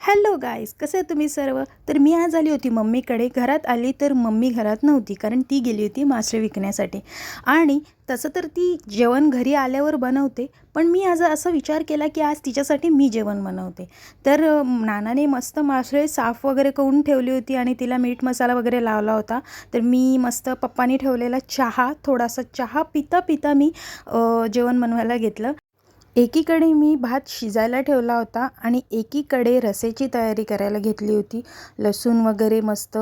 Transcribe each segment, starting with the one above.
Hello guys, कसे आहे तुम्ही सर्व? तर मी आज आली होती मम्मीकडे. घरात आली तर मम्मी घरात नव्हती, कारण ती गेली होती मासे विकण्यासाठी. आणि तसं तर ती जेवण घरी आल्यावर बनवते, पण मी आज असा विचार केला की आज तिच्यासाठी मी जेवण बनवते. तर नानाने मस्त मासे साफ वगैरे करून ठेवली होती आणि तिला मीठ मसाला वगैरे लावला होता. तर मी मस्त पप्पानी ठेवलेला चहा, थोडासा चहा पिता पिता मी जेवण बनवायला घेतलं. एकीकडे मी भात शिजायला ठेवला होता आणि एकीकडे रस्याची तयारी करायला घेतली होती. लसूण वगैरे मस्त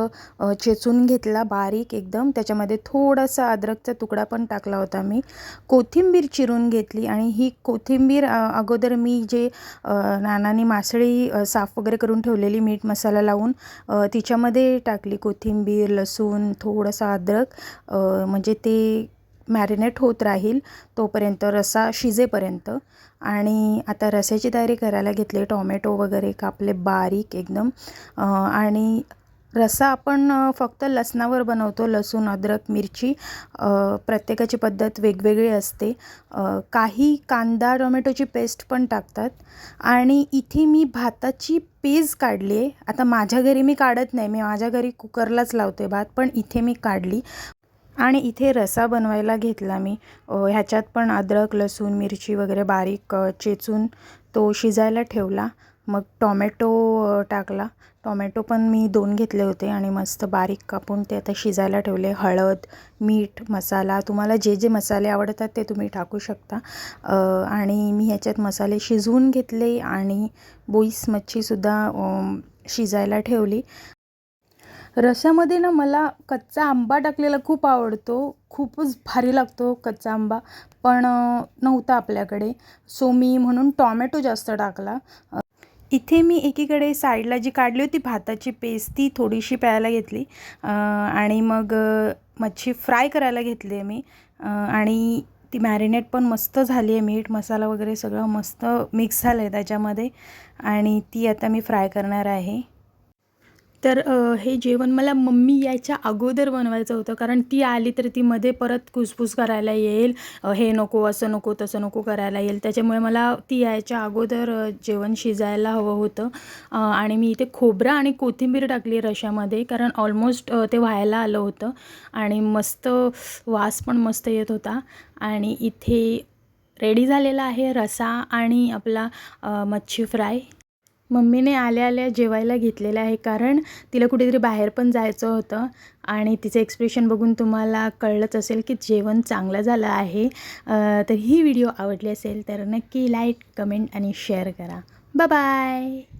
चेचून घेतला बारीक एकदम. त्याच्यामध्ये थोडासा अद्रकचा तुकडा पण टाकला होता मी. कोथिंबीर चिरून घेतली आणि ही कोथिंबीर अगोदर मी जे नानानी मासळी साफ वगैरे करून ठेवलेली मीठ मसाला लावून तिच्यामध्ये टाकली. कोथिंबीर, लसूण, थोडासा अद्रक, म्हणजे ते मॅरिनेट होत राहील तोपर्यंत, रस्सा शिजेपर्यंत. आणि आता रस्याची तयारी करायला घेतली. टोमॅटो वगैरे कापले बारीक एकदम. आणि रस्सा आपण फक्त लसणावर बनवतो. लसूण, अद्रक, मिरची. प्रत्येकाची पद्धत वेगवेगळी असते. काही कांदा टोमॅटोची पेस्ट पण टाकतात. आणि इथे मी भाताची पेज काढली आहे. आता माझ्या घरी मी काढत नाही, मी माझ्या घरी कुकरलाच लावते भात, पण इथे मी काढली. आणि इथे रस्सा बनवायला घेतला मी. ह्याच्यात पण अद्रक, लसूण, मिरची वगैरे बारीक चेचून तो शिजायला ठेवला. मग टोमॅटो टाकला. टोमॅटो पण मी 2 घेतले होते आणि मस्त बारीक कापून ते आता शिजायला ठेवले. हळद, मीठ, मसाला, तुम्हाला जे जे मसाले आवडतात ते तुम्ही टाकू शकता. आणि मी ह्याच्यात मसाले शिजवून घेतले आणि बोईस मच्छीसुद्धा शिजायला ठेवली. रश्श्यामध्ये ना मला कच्चा आंबा टाकलेला खूप आवडतो. खूपच भारी लागतो कच्चा आंबा, पण नव्हता आपल्याकडे, सो मी म्हणून टॉमॅटो जास्त टाकला. इथे मी एकीकडे साईडला जी काढली होती भाताची पेस्ट ती थोडीशी प्यायला घेतली. आणि मग मच्छी फ्राय करायला घेतली आहे मी. आणि ती मॅरिनेट पण मस्त झाली आहे. मीठ मसाला वगैरे सगळं मस्त मिक्स झालं आहे त्याच्यामध्ये. आणि ती आता मी फ्राय करणार आहे. तर हे जेवण मला मम्मी यायच्या अगोदर बनवायचं होतं, कारण ती आली तर ती मध्ये परत कुसपुस करायला येईल. हे नको, असं नको, तसं नको करायला येईल. त्याच्यामुळे मला ती यायच्या अगोदर जेवण शिजायला हवं होतं. आणि मी इथे खोबरं आणि कोथिंबीर टाकली रश्श्यामध्ये, कारण ऑलमोस्ट ते व्हायला आलं होतं. आणि मस्त वास पण मस्त येत होता. आणि इथे रेडी झालेला आहे रस्सा आणि आपला मच्छी फ्राय. मम्मीने आल्या आल्या जेवायला घेतलेलं आहे, कारण तिला कुठेतरी बाहेर पण जायचं होतं. आणि तिचं एक्सप्रेशन बघून तुम्हाला कळलंच असेल की जेवण चांगलं झालं आहे. तर ही व्हिडिओ आवडली असेल तर नक्की लाईक, कमेंट आणि शेअर करा. Bye bye.